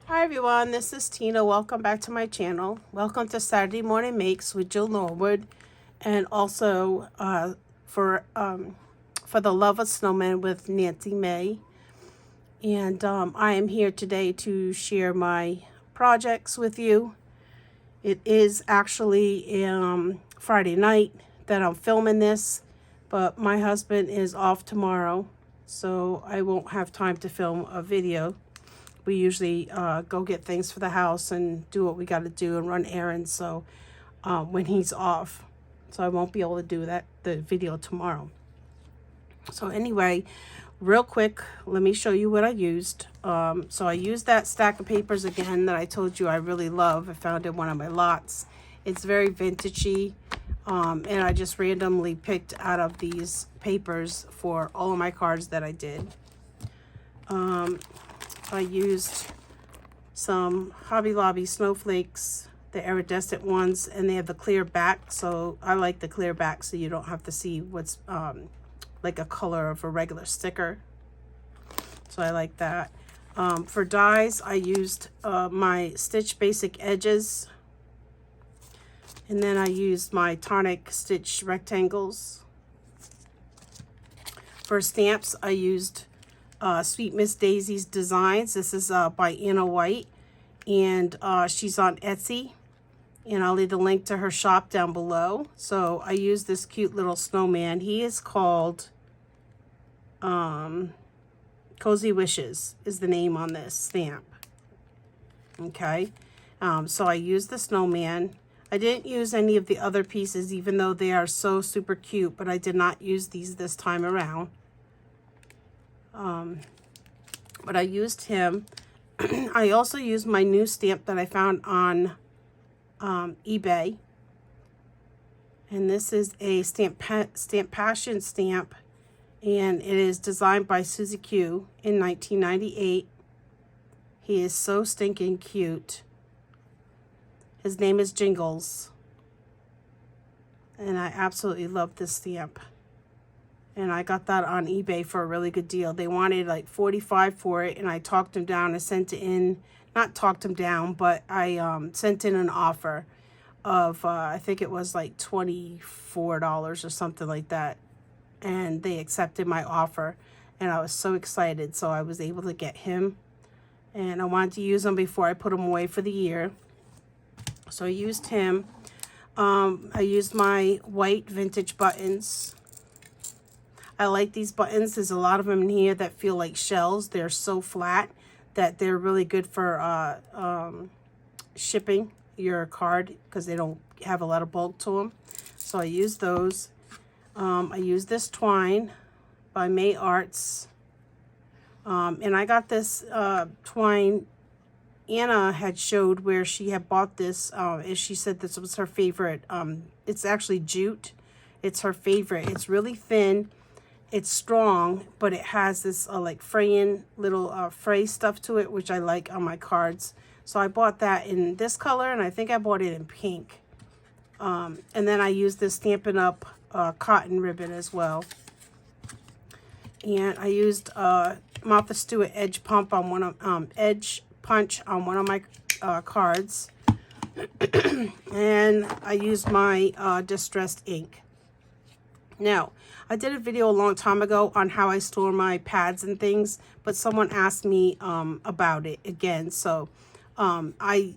Hi everyone, this is Tina. Welcome back to my channel. Welcome to Saturday Morning Makes with Jill Norwood, and also for the Love of Snowman with Nancy May. And I am here today to share my projects with you. It is actually Friday night that I'm filming this, but my husband is off tomorrow, so I won't have time to film a video. We usually go get things for the house and do what we got to do and run errands. So when he's off, so I won't be able to do the video tomorrow. So anyway, real quick, let me show you what I used. So I used that stack of papers again that I told you I really love. I found it in one of my lots. It's very vintagey, and I just randomly picked out of these papers for all of my cards that I did. I used some Hobby Lobby snowflakes, the iridescent ones, and they have the clear back. So I like the clear back so you don't have to see what's like a color of a regular sticker. So I like that. For dies, I used my Stitch Basic Edges. And then I used my Tonic Stitch Rectangles. For stamps, I used Sweet Miss Daisy's Designs. This is by Anna White, and she's on Etsy, and I'll leave the link to her shop down below. So I use this cute little snowman. He is called Cozy Wishes is the name on this stamp. Okay, so I used the snowman. I didn't use any of the other pieces, even though they are so super cute, but I did not use these this time around. But I used him. I also used my new stamp that I found on eBay. And this is a Stamp Passion stamp. And it is designed by Susie Q in 1998. He is so stinking cute. His name is Jingles. And I absolutely love this stamp. And I got that on eBay for a really good deal. They wanted like $45 for it, and I talked them down. I sent it in, not talked them down, but I sent in an offer of, I think it was like $24 or something like that. And they accepted my offer, and I was so excited. So I was able to get him, and I wanted to use him before I put him away for the year. So I used him. I used my white vintage buttons. I like these buttons. There's a lot of them in here that feel like shells. They're so flat that they're really good for shipping your card because they don't have a lot of bulk to them. So I use those. I use this twine by May Arts. And I got this twine. Anna had showed where she had bought this, and she said this was her favorite. It's actually jute. It's her favorite. It's really thin. It's strong, but it has this like fraying little fray stuff to it, which I like on my cards. So I bought that in this color, and I think I bought it in pink. And then I used this Stampin' Up cotton ribbon as well. And I used Martha Stewart Edge Punch on one of my cards. And I used my distressed ink. Now, I did a video a long time ago on how I store my pads and things, but someone asked me about it again. So I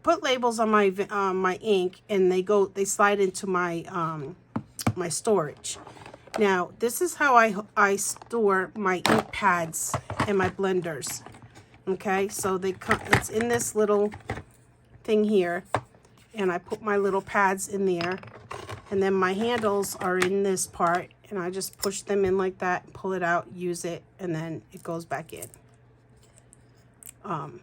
put labels on my my ink, and they slide into my my storage. Now, this is how I store my ink pads and my blenders. Okay, so it's in this little thing here, and I put my little pads in there. And then my handles are in this part, and I just push them in like that, pull it out, use it, and then it goes back in. And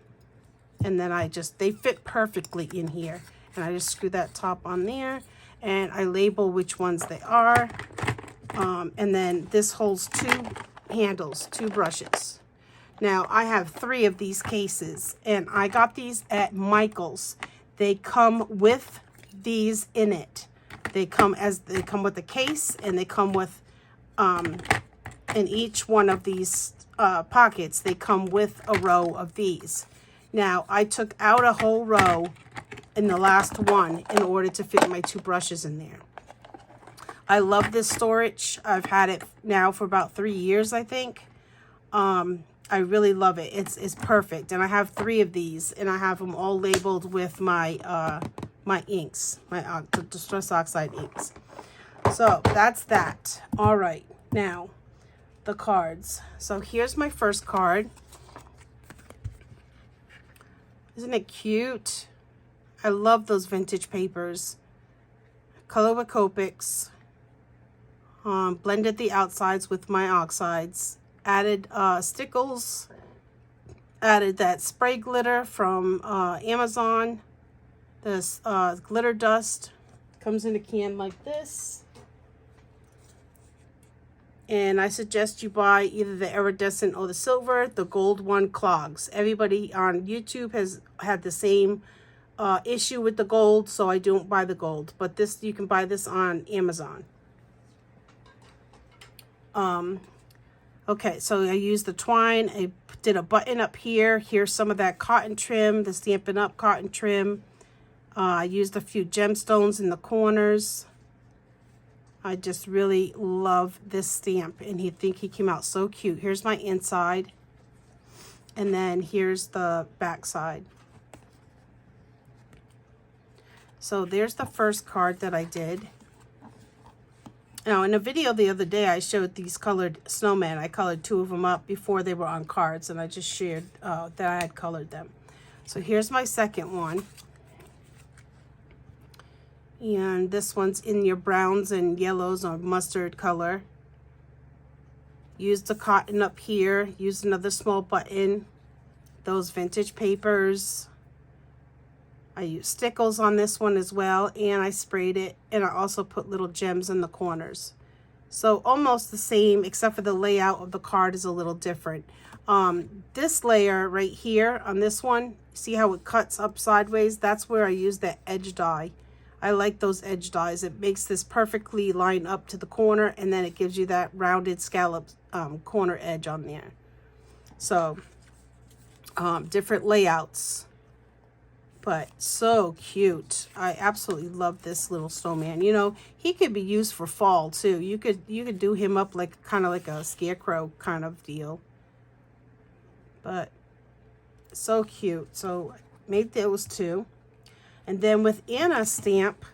then they fit perfectly in here. And I just screw that top on there, and I label which ones they are. And then this holds two handles, two brushes. Now, I have 3 of these cases, and I got these at Michael's. They come with these in it. They come with the case, and they come with in each one of these pockets, they come with a row of these. Now, I took out a whole row in the last one in order to fit my 2 brushes in there. I love this storage. I've had it now for about 3 years, I think. I really love it. It's perfect. And I have 3 of these, and I have them all labeled with my my inks, my Distress Oxide inks. So that's that. All right, now the cards. So here's my first card. Isn't it cute? I love those vintage papers. Color with Copics. Blended the outsides with my oxides. Added stickles. Added that spray glitter from Amazon. This glitter dust. Comes in a can like this. And I suggest you buy either the iridescent or the silver. The gold one clogs. Everybody on YouTube has had the same issue with the gold, so I don't buy the gold. But this, you can buy this on Amazon. Okay, so I used the twine. I did a button up here. Here's some of that cotton trim, the Stampin' Up! Cotton trim. I used a few gemstones in the corners. I just really love this stamp, and I think he came out so cute. Here's my inside, and then here's the back side. So there's the first card that I did. Now, in a video the other day, I showed these colored snowmen. I colored 2 of them up before they were on cards, and I just shared that I had colored them. So here's my second one. And this one's in your browns and yellows or mustard color. Use the cotton up here. Use another small button. Those vintage papers. I used stickles on this one as well, and I sprayed it, and I also put little gems in the corners. So almost the same, except for the layout of the card is a little different. This layer right here on this one, see how it cuts up sideways? That's where I use that edge die. I like those edge dies. It makes this perfectly line up to the corner, and then it gives you that rounded scallop corner edge on there. So different layouts, but so cute. I absolutely love this little snowman. You know, he could be used for fall too. You could do him up like kind of like a scarecrow kind of deal, but so cute. So I made those 2. And then with Anna's stamp,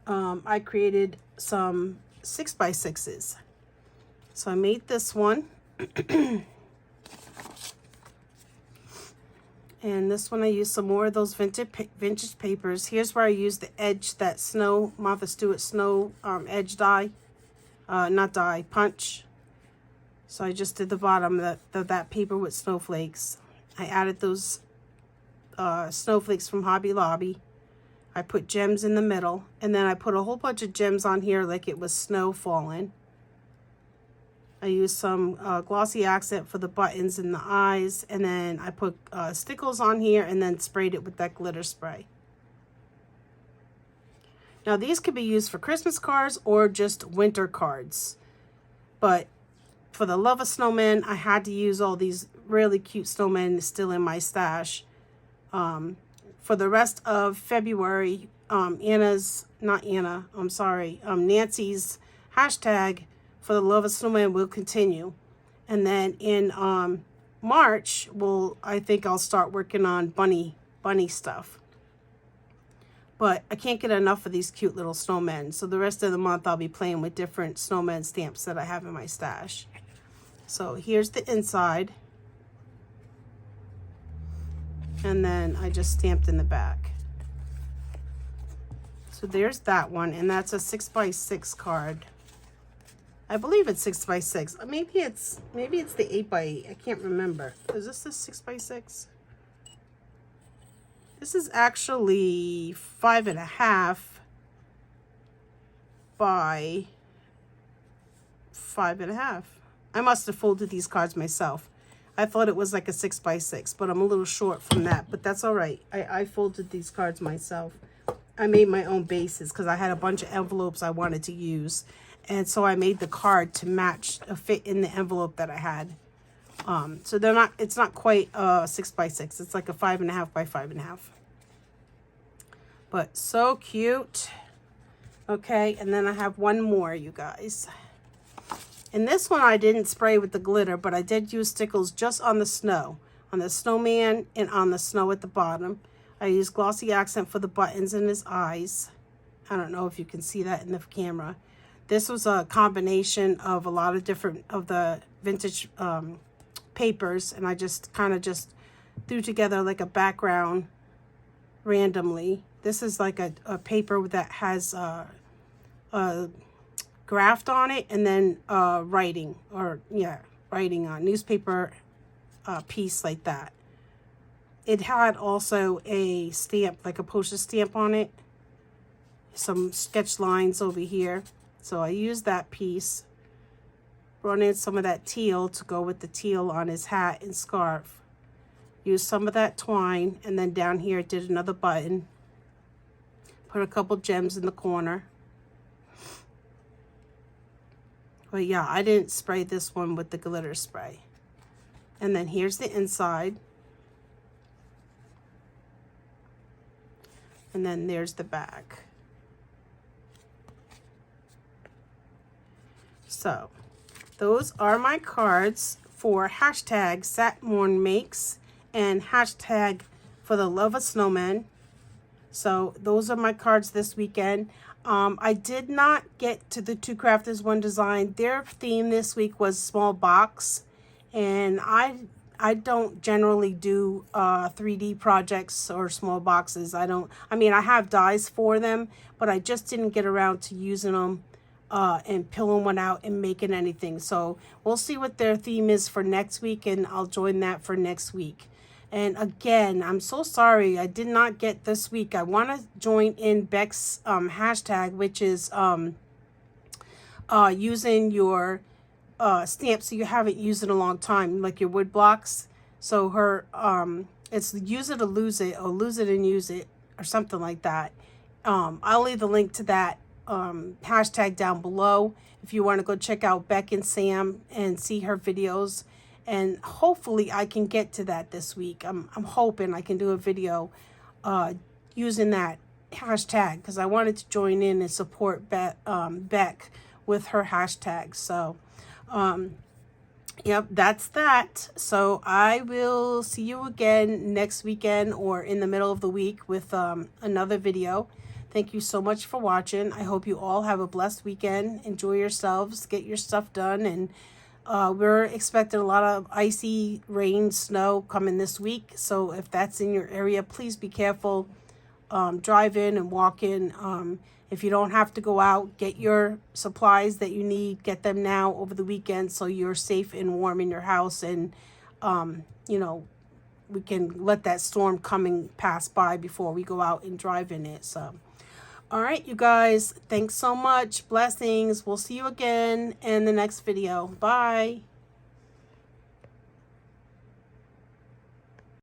I created some 6x6s. So I made this one. And this one I used some more of those vintage papers. Here's where I used the edge, that snow, Martha Stewart snow edge die. Not die, punch. So I just did the bottom of that paper with snowflakes. I added those snowflakes from Hobby Lobby. I put gems in the middle, and then I put a whole bunch of gems on here like it was snow falling. I used some glossy accent for the buttons and the eyes, and then I put stickles on here and then sprayed it with that glitter spray. Now these could be used for Christmas cards or just winter cards, but for the love of snowmen, I had to use all these really cute snowmen still in my stash. For the rest of February, Nancy's hashtag for the love of snowman will continue. And then in March, I think I'll start working on bunny stuff. But I can't get enough of these cute little snowmen. So the rest of the month, I'll be playing with different snowman stamps that I have in my stash. So here's the inside. And then I just stamped in the back. So there's that one, and that's a 6x6 card. I believe it's 6x6. Maybe it's the 8x8. I can't remember. Is this the 6x6? This is actually 5.5 by 5.5. I must have folded these cards myself. I thought it was like a 6x6, but I'm a little short from that, but that's all right. I folded these cards myself. I made my own bases because I had a bunch of envelopes I wanted to use. And so I made the card to match, fit in the envelope that I had. So they're not, it's not quite 6 by 6. It's like a 5.5 by 5.5. But so cute. Okay, and then I have one more, you guys. And this one I didn't spray with the glitter, but I did use stickles just on the snow. On the snowman and on the snow at the bottom. I used glossy accent for the buttons and his eyes. I don't know if you can see that in the camera. This was a combination of a lot of different of the vintage papers, and I just kind of just threw together like a background randomly. This is like a paper that has a graft on it, and then writing, or yeah, writing on newspaper piece like that. It had also a stamp, like a postage stamp on it, some sketch lines over here. So I used that piece, brought in some of that teal to go with the teal on his hat and scarf, used some of that twine, and then down here did another button, put a couple gems in the corner. But yeah, I didn't spray this one with the glitter spray. And then here's the inside. And then there's the back. So those are my cards for hashtag Satmorn Makes and hashtag For the Love of Snowmen. So those are my cards this weekend. I did not get to the Two Crafters One Design. Their theme this week was small box, and I don't generally do 3D projects or small boxes. I mean, I have dies for them, but I just didn't get around to using them and pulling one out and making anything. So we'll see what their theme is for next week, and I'll join that for next week. And again, I'm so sorry I did not get this week. I want to join in Beck's hashtag, which is using your stamps that you haven't used in a long time, like your wood blocks. So her it's use it or lose it, or lose it and use it, or something like that. I'll leave the link to that hashtag down below if you want to go check out Beck and Sam and see her videos. And hopefully I can get to that this week. I'm hoping I can do a video using that hashtag, because I wanted to join in and support Beck with her hashtag. So, yep, that's that. So I will see you again next weekend or in the middle of the week with another video. Thank you so much for watching. I hope you all have a blessed weekend. Enjoy yourselves. Get your stuff done. And we're expecting a lot of icy rain, snow coming this week. So if that's in your area, please be careful. Drive in and walk in. If you don't have to go out, get your supplies that you need. Get them now over the weekend so you're safe and warm in your house. And, you know, we can let that storm coming pass by before we go out and drive in it. So, all right, you guys, thanks so much. Blessings. We'll see you again in the next video. Bye.